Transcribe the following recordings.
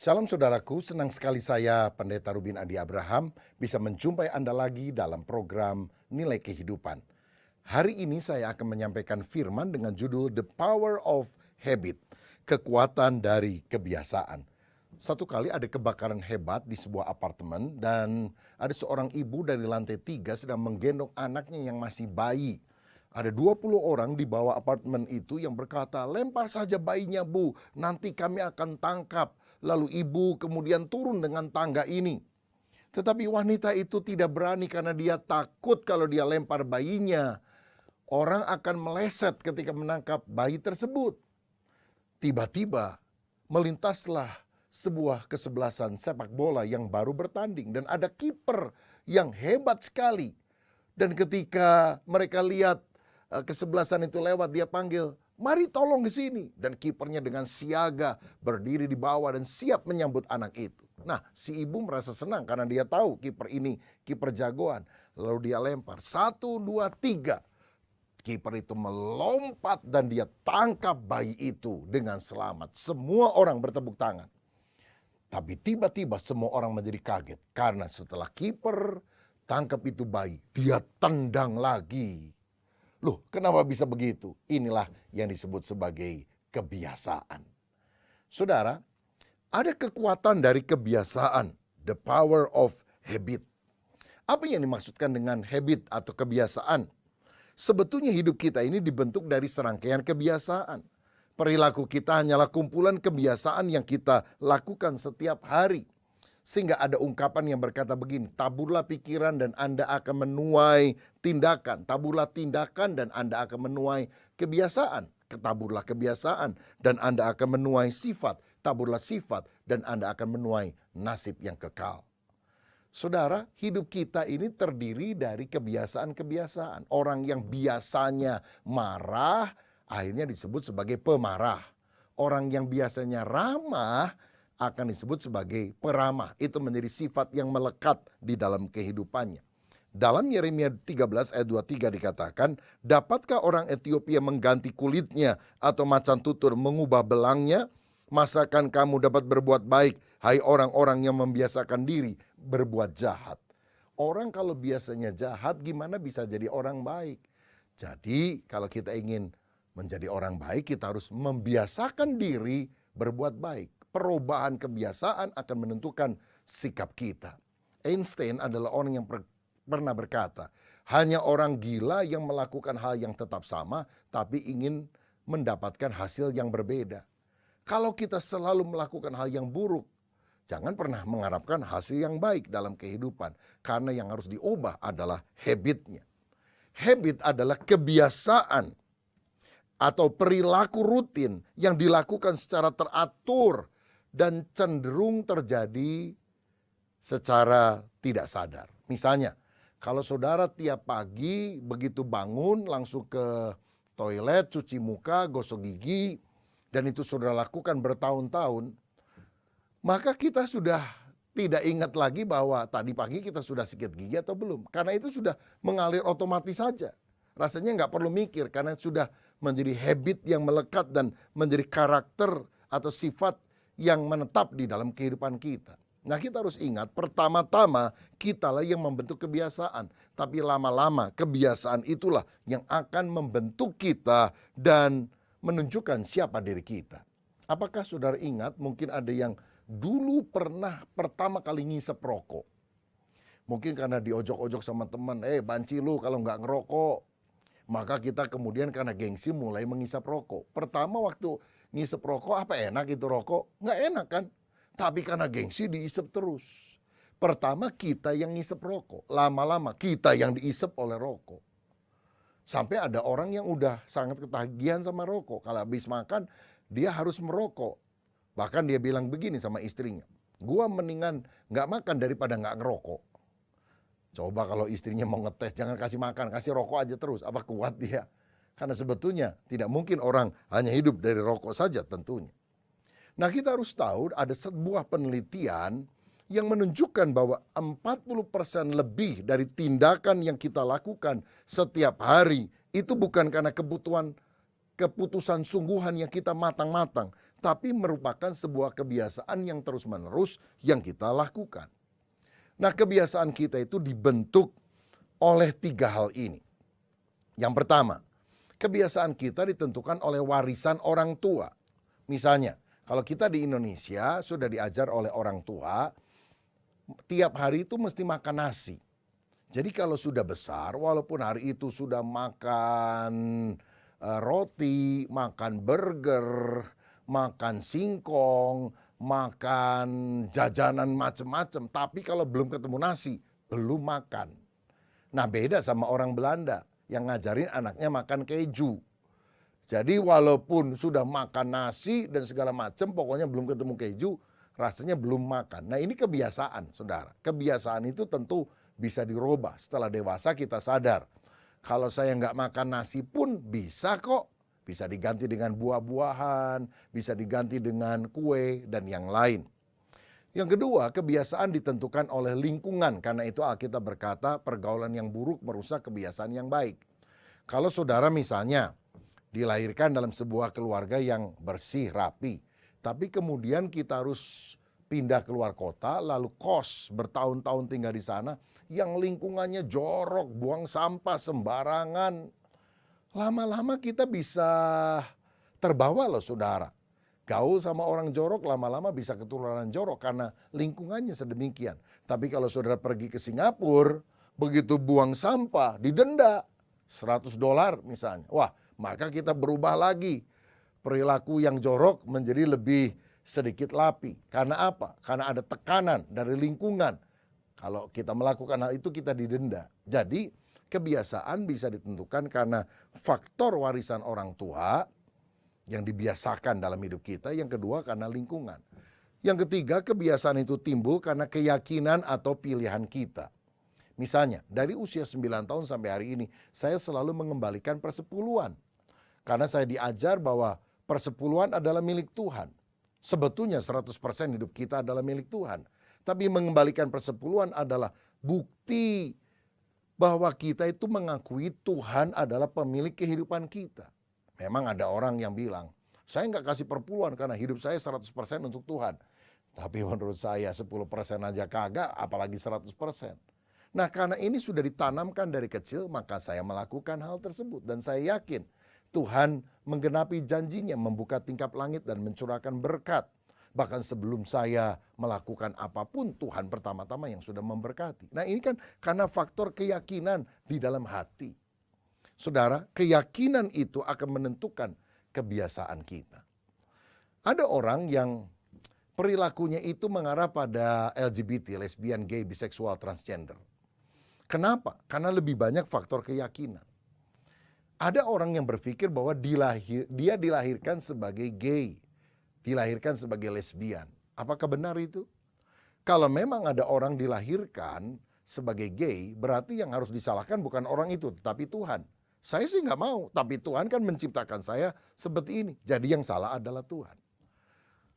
Shalom saudaraku, senang sekali saya Pendeta Rubin Adi Abraham bisa menjumpai Anda lagi dalam program Nilai Kehidupan. Hari ini saya akan menyampaikan firman dengan judul The Power of Habit, kekuatan dari kebiasaan. Satu kali ada kebakaran hebat di sebuah apartemen dan ada seorang ibu dari lantai 3 sedang menggendong anaknya yang masih bayi. Ada 20 orang di bawah apartemen itu yang berkata, "Lempar saja bayinya, Bu, nanti kami akan tangkap." Lalu ibu kemudian turun dengan tangga ini. Tetapi wanita itu tidak berani karena dia takut kalau dia lempar bayinya, orang akan meleset ketika menangkap bayi tersebut. Tiba-tiba melintaslah sebuah kesebelasan sepak bola yang baru bertanding dan ada kiper yang hebat sekali. Dan ketika mereka lihat kesebelasan itu lewat, dia panggil, "Mari tolong ke sini." Dan kipernya dengan siaga berdiri di bawah dan siap menyambut anak itu. Nah, si ibu merasa senang karena dia tahu kiper ini kiper jagoan. Lalu dia lempar 1, 2, 3. Kiper itu melompat dan dia tangkap bayi itu dengan selamat. Semua orang bertepuk tangan. Tapi tiba-tiba semua orang menjadi kaget karena setelah kiper tangkap itu bayi, dia tendang lagi. Loh, kenapa bisa begitu? Inilah yang disebut sebagai kebiasaan. Saudara, ada kekuatan dari kebiasaan, the power of habit. Apa yang dimaksudkan dengan habit atau kebiasaan? Sebetulnya hidup kita ini dibentuk dari serangkaian kebiasaan. Perilaku kita hanyalah kumpulan kebiasaan yang kita lakukan setiap hari. Sehingga ada ungkapan yang berkata begini, taburlah pikiran dan Anda akan menuai tindakan. Taburlah tindakan dan Anda akan menuai kebiasaan. Taburlah kebiasaan dan Anda akan menuai sifat. Taburlah sifat dan Anda akan menuai nasib yang kekal. Saudara, hidup kita ini terdiri dari kebiasaan-kebiasaan. Orang yang biasanya marah, akhirnya disebut sebagai pemarah. Orang yang biasanya ramah, akan disebut sebagai peramah. Itu menjadi sifat yang melekat di dalam kehidupannya. Dalam Yeremia 13 ayat 23 dikatakan, dapatkah orang Ethiopia mengganti kulitnya atau macan tutur mengubah belangnya? Masakan kamu dapat berbuat baik, hai orang-orang yang membiasakan diri berbuat jahat? Orang kalau biasanya jahat, gimana bisa jadi orang baik? Jadi kalau kita ingin menjadi orang baik, kita harus membiasakan diri berbuat baik. Perubahan kebiasaan akan menentukan sikap kita. Einstein adalah orang yang pernah berkata, hanya orang gila yang melakukan hal yang tetap sama, tapi ingin mendapatkan hasil yang berbeda. Kalau kita selalu melakukan hal yang buruk, jangan pernah mengharapkan hasil yang baik dalam kehidupan. Karena yang harus diubah adalah habitnya. Habit adalah kebiasaan atau perilaku rutin yang dilakukan secara teratur dan cenderung terjadi secara tidak sadar. Misalnya, kalau saudara tiap pagi begitu bangun langsung ke toilet, cuci muka, gosok gigi, dan itu saudara lakukan bertahun-tahun, maka kita sudah tidak ingat lagi bahwa tadi pagi kita sudah sikat gigi atau belum. Karena itu sudah mengalir otomatis saja. Rasanya nggak perlu mikir karena sudah menjadi habit yang melekat dan menjadi karakter atau sifat yang menetap di dalam kehidupan kita. Nah, kita harus ingat, pertama-tama kitalah yang membentuk kebiasaan. Tapi lama-lama kebiasaan itulah yang akan membentuk kita dan menunjukkan siapa diri kita. Apakah saudara ingat mungkin ada yang dulu pernah pertama kali ngisep rokok? Mungkin karena diojok-ojok sama teman, banci lu kalau nggak ngerokok. Maka kita kemudian karena gengsi mulai menghisap rokok. Pertama waktu ngisep rokok, apa enak itu rokok? Nggak enak kan? Tapi karena gengsi diisep terus. Pertama kita yang ngisep rokok. Lama-lama kita yang diisep oleh rokok. Sampai ada orang yang udah sangat ketagihan sama rokok. Kalau habis makan, dia harus merokok. Bahkan dia bilang begini sama istrinya, gua mendingan nggak makan daripada nggak ngerokok. Coba kalau istrinya mau ngetes, jangan kasih makan, kasih rokok aja terus. Apa kuat dia? Karena sebetulnya tidak mungkin orang hanya hidup dari rokok saja tentunya. Nah, kita harus tahu ada sebuah penelitian yang menunjukkan bahwa 40% lebih dari tindakan yang kita lakukan setiap hari itu bukan karena keputusan sungguhan yang kita matang-matang, tapi merupakan sebuah kebiasaan yang terus-menerus yang kita lakukan. Nah, kebiasaan kita itu dibentuk oleh 3 hal ini. Yang pertama, kebiasaan kita ditentukan oleh warisan orang tua. Misalnya, kalau kita di Indonesia sudah diajar oleh orang tua, tiap hari itu mesti makan nasi. Jadi kalau sudah besar, walaupun hari itu sudah makan roti, makan burger, makan singkong, makan jajanan macam-macam, tapi kalau belum ketemu nasi, belum makan. Nah, beda sama orang Belanda yang ngajarin anaknya makan keju. Jadi walaupun sudah makan nasi dan segala macam, pokoknya belum ketemu keju, rasanya belum makan. Nah, ini kebiasaan, saudara. Kebiasaan itu tentu bisa dirubah. Setelah dewasa kita sadar, kalau saya nggak makan nasi pun bisa kok. Bisa diganti dengan buah-buahan, bisa diganti dengan kue, dan yang lain. Yang kedua, kebiasaan ditentukan oleh lingkungan. Karena itu Alkitab berkata, pergaulan yang buruk merusak kebiasaan yang baik. Kalau saudara misalnya dilahirkan dalam sebuah keluarga yang bersih, rapi, tapi kemudian kita harus pindah keluar kota, lalu kos bertahun-tahun tinggal di sana, yang lingkungannya jorok, buang sampah sembarangan, lama-lama kita bisa terbawa loh saudara. Gaul sama orang jorok lama-lama bisa ketularan jorok karena lingkungannya sedemikian. Tapi kalau saudara pergi ke Singapura, begitu buang sampah didenda $100 misalnya. Wah, maka kita berubah lagi. Perilaku yang jorok menjadi lebih sedikit lapi. Karena apa? Karena ada tekanan dari lingkungan. Kalau kita melakukan hal itu kita didenda. Jadi kebiasaan bisa ditentukan karena faktor warisan orang tua yang dibiasakan dalam hidup kita. Yang kedua karena lingkungan. Yang ketiga, kebiasaan itu timbul karena keyakinan atau pilihan kita. Misalnya, dari usia 9 tahun sampai hari ini, saya selalu mengembalikan persepuluhan. Karena saya diajar bahwa persepuluhan adalah milik Tuhan. Sebetulnya 100% hidup kita adalah milik Tuhan. Tapi mengembalikan persepuluhan adalah bukti bahwa kita itu mengakui Tuhan adalah pemilik kehidupan kita. Memang ada orang yang bilang, saya nggak kasih perpuluhan karena hidup saya 100% untuk Tuhan. Tapi menurut saya 10% aja kagak, apalagi 100%. Nah, karena ini sudah ditanamkan dari kecil, maka saya melakukan hal tersebut. Dan saya yakin Tuhan menggenapi janjinya membuka tingkap langit dan mencurahkan berkat. Bahkan sebelum saya melakukan apapun, Tuhan pertama-tama yang sudah memberkati. Nah, ini kan karena faktor keyakinan di dalam hati. Saudara, keyakinan itu akan menentukan kebiasaan kita. Ada orang yang perilakunya itu mengarah pada LGBT, lesbian, gay, biseksual, transgender. Kenapa? Karena lebih banyak faktor keyakinan. Ada orang yang berpikir bahwa dia dilahirkan sebagai gay, dilahirkan sebagai lesbian. Apakah benar itu? Kalau memang ada orang dilahirkan sebagai gay, berarti yang harus disalahkan bukan orang itu, tetapi Tuhan. Saya sih nggak mau, tapi Tuhan kan menciptakan saya seperti ini. Jadi yang salah adalah Tuhan.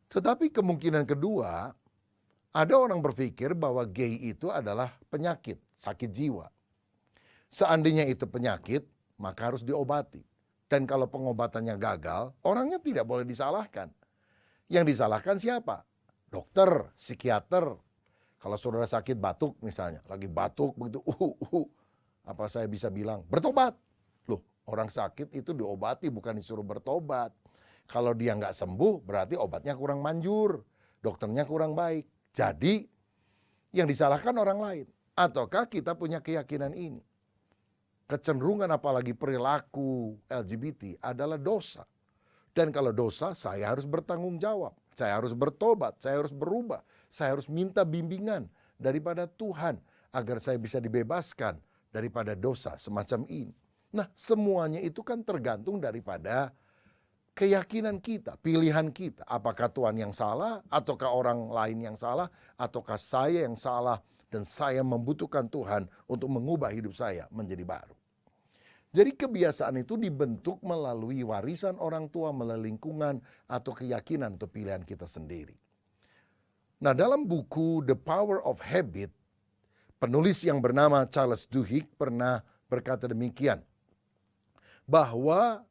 Tetapi kemungkinan kedua, ada orang berpikir bahwa gay itu adalah penyakit, sakit jiwa. Seandainya itu penyakit, maka harus diobati. Dan kalau pengobatannya gagal, orangnya tidak boleh disalahkan. Yang disalahkan siapa? Dokter, psikiater. Kalau saudara sakit batuk misalnya, lagi batuk begitu, apa saya bisa bilang? Bertobat. Loh, orang sakit itu diobati bukan disuruh bertobat. Kalau dia nggak sembuh, berarti obatnya kurang manjur, dokternya kurang baik. Jadi, yang disalahkan orang lain. Ataukah kita punya keyakinan ini? Kecenderungan apalagi perilaku LGBT adalah dosa. Dan kalau dosa, saya harus bertanggung jawab. Saya harus bertobat, saya harus berubah. Saya harus minta bimbingan daripada Tuhan agar saya bisa dibebaskan daripada dosa semacam ini. Nah, semuanya itu kan tergantung daripada keyakinan kita, pilihan kita. Apakah Tuhan yang salah, ataukah orang lain yang salah, ataukah saya yang salah, dan saya membutuhkan Tuhan untuk mengubah hidup saya menjadi baru. Jadi kebiasaan itu dibentuk melalui warisan orang tua, melalui lingkungan, atau keyakinan atau pilihan kita sendiri. Nah, dalam buku The Power of Habit, penulis yang bernama Charles Duhigg pernah berkata demikian, bahwa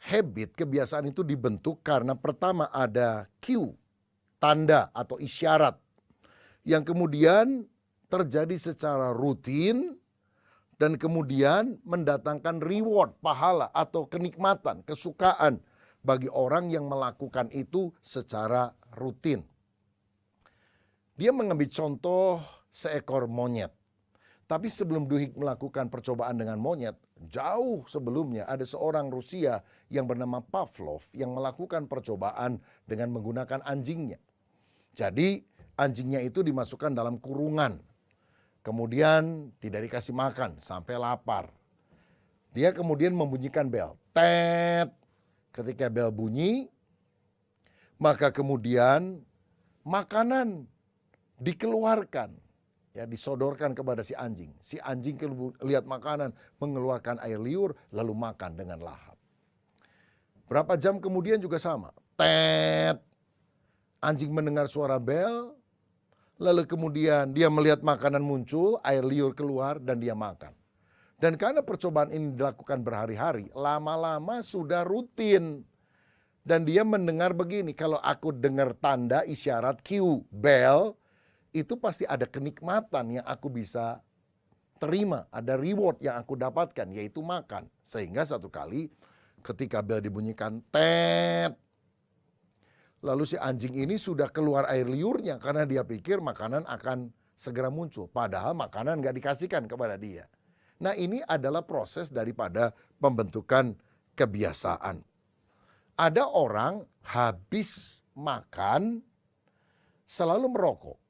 habit, kebiasaan itu dibentuk karena pertama ada cue, tanda atau isyarat yang kemudian terjadi secara rutin dan kemudian mendatangkan reward, pahala atau kenikmatan, kesukaan bagi orang yang melakukan itu secara rutin. Dia mengambil contoh seekor monyet. Tapi sebelum Duhigg melakukan percobaan dengan monyet, jauh sebelumnya ada seorang Rusia yang bernama Pavlov yang melakukan percobaan dengan menggunakan anjingnya. Jadi anjingnya itu dimasukkan dalam kurungan. Kemudian tidak dikasih makan sampai lapar. Dia kemudian membunyikan bel. Tet. Ketika bel bunyi, maka kemudian makanan dikeluarkan. Ya, disodorkan kepada si anjing. Si anjing lihat makanan, mengeluarkan air liur, lalu makan dengan lahap. Berapa jam kemudian juga sama. Tet. Anjing mendengar suara bel, lalu kemudian dia melihat makanan muncul, air liur keluar, dan dia makan. Dan karena percobaan ini dilakukan berhari-hari, lama-lama sudah rutin. Dan dia mendengar begini, kalau aku dengar tanda, isyarat, cue, bel, itu pasti ada kenikmatan yang aku bisa terima, ada reward yang aku dapatkan, yaitu makan. Sehingga satu kali ketika bel dibunyikan tet, lalu si anjing ini sudah keluar air liurnya karena dia pikir makanan akan segera muncul. Padahal makanan gak dikasihkan kepada dia. Nah, ini adalah proses daripada pembentukan kebiasaan. Ada orang habis makan selalu merokok.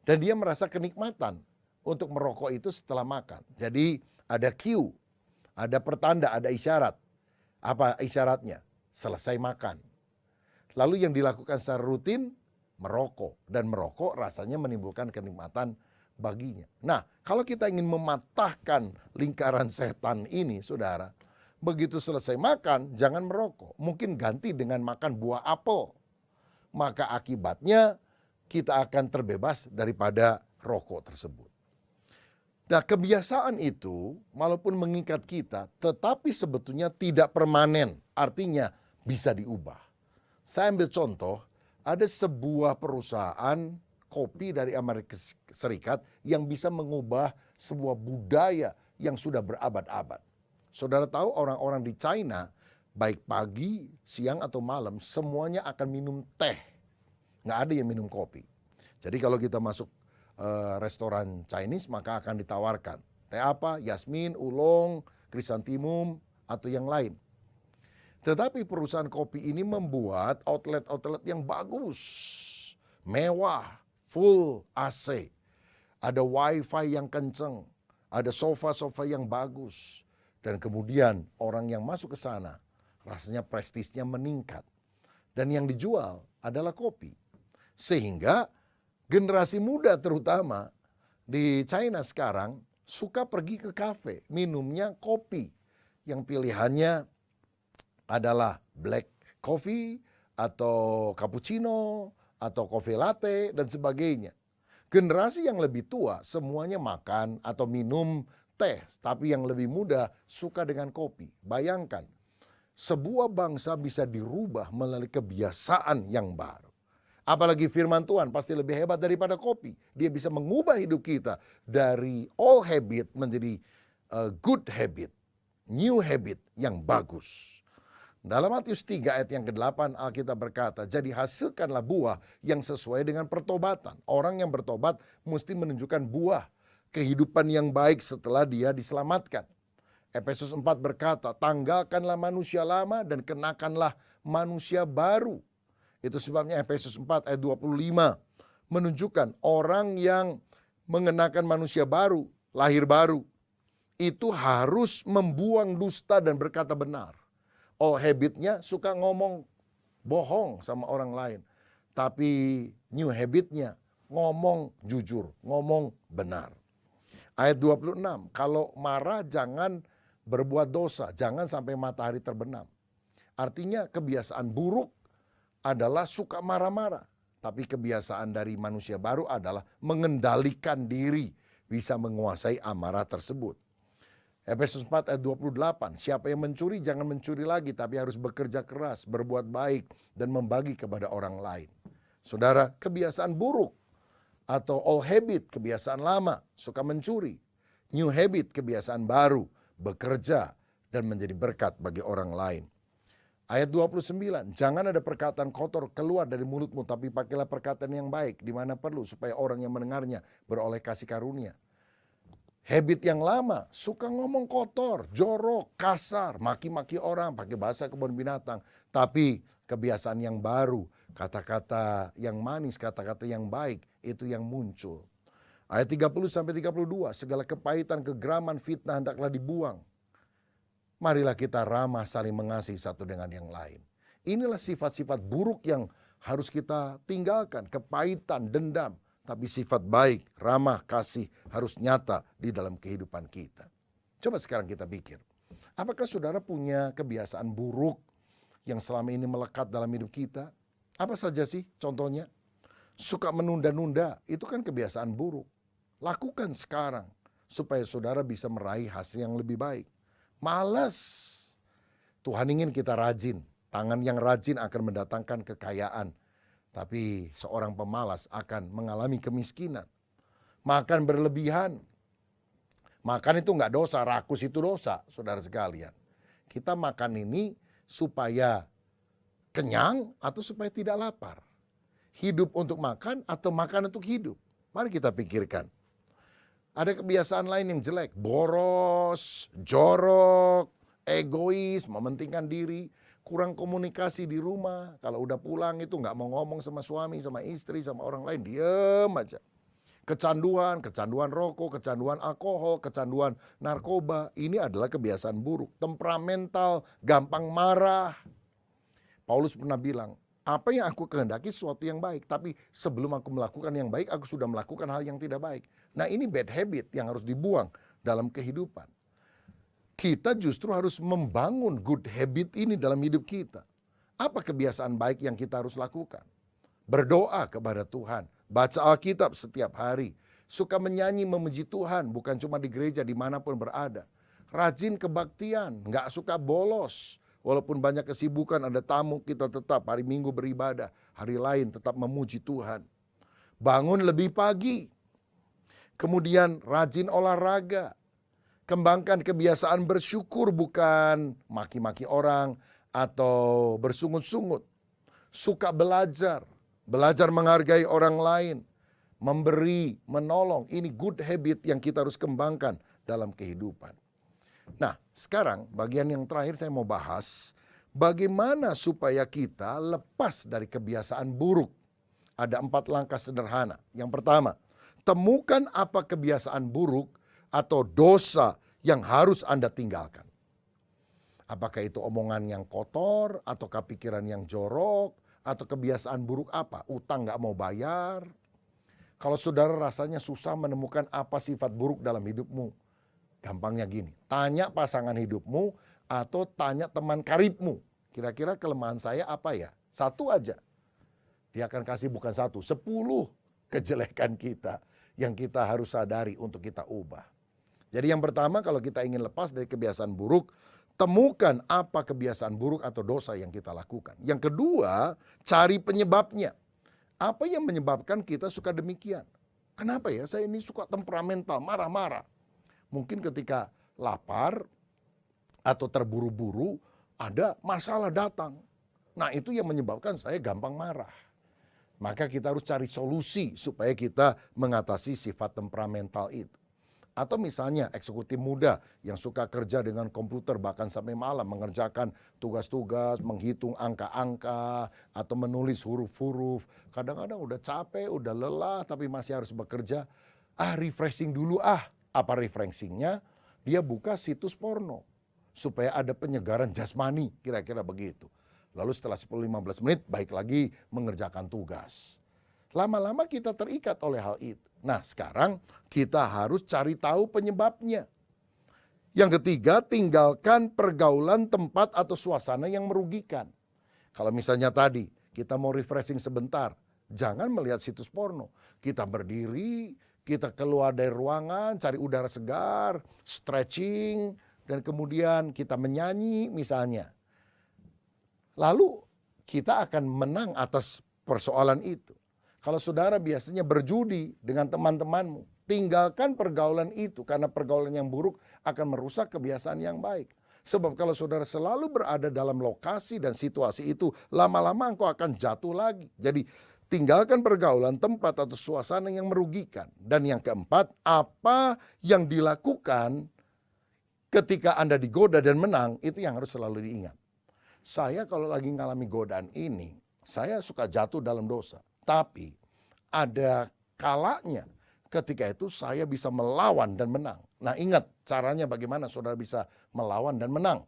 Dan dia merasa kenikmatan untuk merokok itu setelah makan. Jadi ada cue, ada pertanda, ada isyarat. Apa isyaratnya? Selesai makan. Lalu yang dilakukan secara rutin, merokok. Dan merokok rasanya menimbulkan kenikmatan baginya. Nah, kalau kita ingin mematahkan lingkaran setan ini, saudara, begitu selesai makan, jangan merokok. Mungkin ganti dengan makan buah apel. Maka akibatnya kita akan terbebas daripada rokok tersebut. Nah, kebiasaan itu walaupun mengikat kita, tetapi sebetulnya tidak permanen. Artinya bisa diubah. Saya ambil contoh, ada sebuah perusahaan kopi dari Amerika Serikat yang bisa mengubah sebuah budaya yang sudah berabad-abad. Saudara tahu orang-orang di China, baik pagi, siang atau malam, semuanya akan minum teh. Nggak ada yang minum kopi. Jadi kalau kita masuk restoran Chinese maka akan ditawarkan teh apa? Yasmin, oolong, krisantimum, atau yang lain. Tetapi perusahaan kopi ini membuat outlet-outlet yang bagus, mewah, full AC. Ada wifi yang kenceng, ada sofa-sofa yang bagus. Dan kemudian orang yang masuk ke sana rasanya prestisnya meningkat. Dan yang dijual adalah kopi. Sehingga generasi muda terutama di China sekarang suka pergi ke kafe, minumnya kopi. Yang pilihannya adalah black coffee atau cappuccino atau coffee latte dan sebagainya. Generasi yang lebih tua semuanya makan atau minum teh, tapi yang lebih muda suka dengan kopi. Bayangkan, sebuah bangsa bisa dirubah melalui kebiasaan yang baru. Apalagi firman Tuhan pasti lebih hebat daripada kopi. Dia bisa mengubah hidup kita dari old habit menjadi good habit, new habit yang bagus. Dalam Matius 3 ayat yang ke-8 Alkitab berkata, jadi hasilkanlah buah yang sesuai dengan pertobatan. Orang yang bertobat mesti menunjukkan buah kehidupan yang baik setelah dia diselamatkan. Efesus 4 berkata, tanggalkanlah manusia lama dan kenakanlah manusia baru. Itu sebabnya Efesus 4 ayat 25 menunjukkan orang yang mengenakan manusia baru, lahir baru, itu harus membuang dusta dan berkata benar. Oh, habitnya suka ngomong bohong sama orang lain. Tapi new habitnya ngomong jujur, ngomong benar. Ayat 26, kalau marah jangan berbuat dosa, jangan sampai matahari terbenam. Artinya kebiasaan buruk adalah suka marah-marah. Tapi kebiasaan dari manusia baru adalah mengendalikan diri, bisa menguasai amarah tersebut. Efesus 4 ayat 28, siapa yang mencuri jangan mencuri lagi, tapi harus bekerja keras, berbuat baik, dan membagi kepada orang lain. Saudara, kebiasaan buruk atau old habit, kebiasaan lama, suka mencuri. New habit, kebiasaan baru, bekerja dan menjadi berkat bagi orang lain. Ayat 29, jangan ada perkataan kotor keluar dari mulutmu, tapi pakailah perkataan yang baik di mana perlu, supaya orang yang mendengarnya beroleh kasih karunia. Habit yang lama, suka ngomong kotor, jorok, kasar, maki-maki orang, pakai bahasa kebun binatang. Tapi kebiasaan yang baru, kata-kata yang manis, kata-kata yang baik, itu yang muncul. Ayat 30-32, segala kepahitan, kegeraman, fitnah hendaklah dibuang. Marilah kita ramah, saling mengasihi satu dengan yang lain. Inilah sifat-sifat buruk yang harus kita tinggalkan, kepahitan, dendam. Tapi sifat baik, ramah, kasih harus nyata di dalam kehidupan kita. Coba sekarang kita pikir, apakah saudara punya kebiasaan buruk yang selama ini melekat dalam hidup kita? Apa saja sih contohnya? Suka menunda-nunda, itu kan kebiasaan buruk. Lakukan sekarang supaya saudara bisa meraih hasil yang lebih baik. Malas, Tuhan ingin kita rajin. Tangan yang rajin akan mendatangkan kekayaan. Tapi seorang pemalas akan mengalami kemiskinan. Makan berlebihan. Makan itu enggak dosa, rakus itu dosa, saudara sekalian. Kita makan ini supaya kenyang atau supaya tidak lapar. Hidup untuk makan atau makan untuk hidup. Mari kita pikirkan. Ada kebiasaan lain yang jelek. Boros, jorok, egois, mementingkan diri. Kurang komunikasi di rumah. Kalau udah pulang itu nggak mau ngomong sama suami, sama istri, sama orang lain. Diem aja. Kecanduan rokok, kecanduan alkohol, kecanduan narkoba. Ini adalah kebiasaan buruk. Temperamental, gampang marah. Paulus pernah bilang, apa yang aku kehendaki sesuatu yang baik. Tapi sebelum aku melakukan yang baik, aku sudah melakukan hal yang tidak baik. Nah ini bad habit yang harus dibuang dalam kehidupan. Kita justru harus membangun good habit ini dalam hidup kita. Apa kebiasaan baik yang kita harus lakukan? Berdoa kepada Tuhan, baca Alkitab setiap hari, suka menyanyi memuji Tuhan, bukan cuma di gereja, dimanapun berada. Rajin kebaktian, gak suka bolos. Walaupun banyak kesibukan, ada tamu, kita tetap hari Minggu beribadah, hari lain tetap memuji Tuhan. Bangun lebih pagi, kemudian rajin olahraga. Kembangkan kebiasaan bersyukur, bukan maki-maki orang atau bersungut-sungut. Suka belajar menghargai orang lain, memberi, menolong. Ini good habit yang kita harus kembangkan dalam kehidupan. Nah, sekarang bagian yang terakhir saya mau bahas bagaimana supaya kita lepas dari kebiasaan buruk. Ada 4 langkah sederhana. Yang pertama, temukan apa kebiasaan buruk atau dosa yang harus Anda tinggalkan. Apakah itu omongan yang kotor, ataukah pikiran yang jorok, atau kebiasaan buruk apa? Utang gak mau bayar. Kalau saudara rasanya susah menemukan apa sifat buruk dalam hidupmu, gampangnya gini, tanya pasangan hidupmu atau tanya teman karibmu. Kira-kira kelemahan saya apa ya? 1 aja. Dia akan kasih bukan 1, 10 kejelekan kita yang kita harus sadari untuk kita ubah. Jadi yang pertama, kalau kita ingin lepas dari kebiasaan buruk, temukan apa kebiasaan buruk atau dosa yang kita lakukan. Yang kedua, cari penyebabnya. Apa yang menyebabkan kita suka demikian? Kenapa ya saya ini suka temperamental, marah-marah? Mungkin ketika lapar atau terburu-buru ada masalah datang. Nah itu yang menyebabkan saya gampang marah. Maka kita harus cari solusi supaya kita mengatasi sifat temperamental itu. Atau misalnya eksekutif muda yang suka kerja dengan komputer bahkan sampai malam mengerjakan tugas-tugas, menghitung angka-angka atau menulis huruf-huruf. Kadang-kadang udah capek, udah lelah tapi masih harus bekerja. Refreshing dulu Apa refreshingnya? Dia buka situs porno supaya ada penyegaran jasmani, kira-kira begitu. Lalu setelah 10-15 menit baik lagi mengerjakan tugas. Lama-lama kita terikat oleh hal itu. Nah sekarang kita harus cari tahu penyebabnya. Yang ketiga, tinggalkan pergaulan, tempat atau suasana yang merugikan. Kalau misalnya tadi kita mau refreshing sebentar, jangan melihat situs porno. Kita berdiri, kita keluar dari ruangan, cari udara segar, stretching, dan kemudian kita menyanyi misalnya. Lalu kita akan menang atas persoalan itu. Kalau saudara biasanya berjudi dengan teman-temanmu, tinggalkan pergaulan itu karena pergaulan yang buruk akan merusak kebiasaan yang baik. Sebab kalau saudara selalu berada dalam lokasi dan situasi itu, lama-lama engkau akan jatuh lagi. Jadi tinggalkan pergaulan, tempat atau suasana yang merugikan. Dan yang keempat, apa yang dilakukan ketika Anda digoda dan menang, itu yang harus selalu diingat. Saya kalau lagi ngalami godaan ini, saya suka jatuh dalam dosa. Tapi ada kalanya ketika itu saya bisa melawan dan menang. Nah ingat caranya bagaimana saudara bisa melawan dan menang.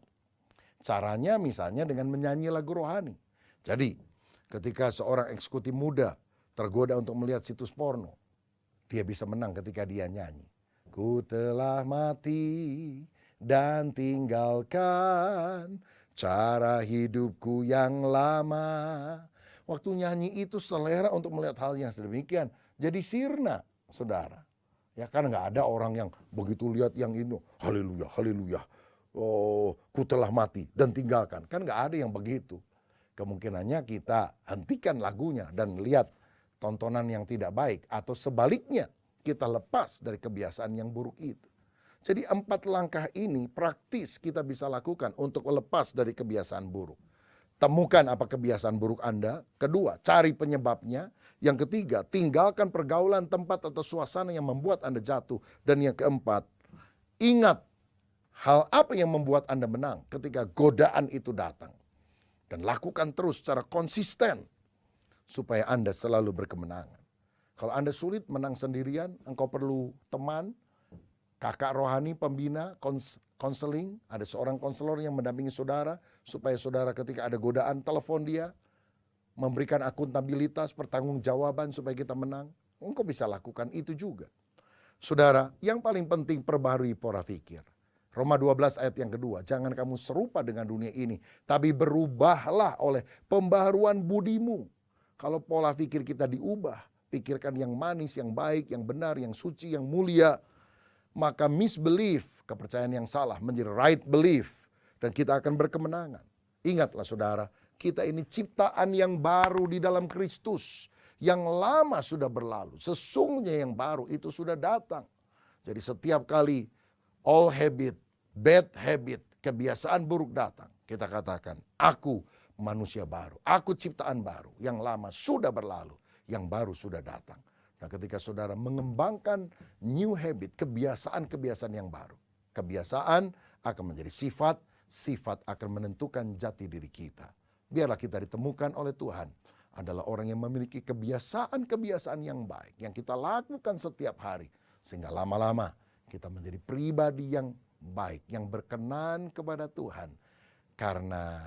Caranya misalnya dengan menyanyi lagu rohani. Jadi ketika seorang eksekutif muda tergoda untuk melihat situs porno, dia bisa menang ketika dia nyanyi. Ku telah mati dan tinggalkan cara hidupku yang lama. Waktu nyanyi itu selera untuk melihat hal yang sedemikian. Jadi sirna saudara. Ya kan nggak ada orang yang begitu lihat yang ini, haleluya, haleluya. Oh, ku telah mati dan tinggalkan. Kan nggak ada yang begitu. Kemungkinannya kita hentikan lagunya dan lihat tontonan yang tidak baik. Atau sebaliknya, kita lepas dari kebiasaan yang buruk itu. Jadi 4 langkah ini praktis kita bisa lakukan untuk lepas dari kebiasaan buruk. Temukan apa kebiasaan buruk Anda. Kedua, cari penyebabnya. Yang ketiga, tinggalkan pergaulan, tempat atau suasana yang membuat Anda jatuh. Dan yang keempat, ingat hal apa yang membuat Anda menang ketika godaan itu datang. Dan lakukan terus secara konsisten supaya Anda selalu berkemenangan. Kalau Anda sulit menang sendirian, engkau perlu teman, kakak rohani, pembina, konseling, ada seorang konselor yang mendampingi saudara, supaya saudara ketika ada godaan, telepon dia, memberikan akuntabilitas, pertanggungjawaban supaya kita menang. Engkau bisa lakukan itu juga. Saudara, yang paling penting perbaharui pola pikir. Roma 12 ayat yang kedua, jangan kamu serupa dengan dunia ini, tapi berubahlah oleh pembaharuan budimu. Kalau pola pikir kita diubah, pikirkan yang manis, yang baik, yang benar, yang suci, yang mulia, maka misbelief, kepercayaan yang salah menjadi right belief, dan kita akan berkemenangan. Ingatlah saudara, kita ini ciptaan yang baru di dalam Kristus. Yang lama sudah berlalu, sesungguhnya yang baru itu sudah datang. Jadi setiap kali all habit, bad habit, kebiasaan buruk datang, kita katakan, aku manusia baru, aku ciptaan baru, yang lama sudah berlalu, yang baru sudah datang. Nah ketika saudara mengembangkan new habit, kebiasaan-kebiasaan yang baru, kebiasaan akan menjadi sifat, sifat akan menentukan jati diri kita. Biarlah kita ditemukan oleh Tuhan adalah orang yang memiliki kebiasaan-kebiasaan yang baik, yang kita lakukan setiap hari, sehingga lama-lama kita menjadi pribadi yang baik, yang berkenan kepada Tuhan. Karena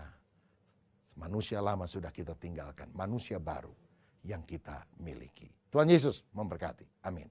manusia lama sudah kita tinggalkan, manusia baru yang kita miliki. Tuhan Yesus memberkati. Amin.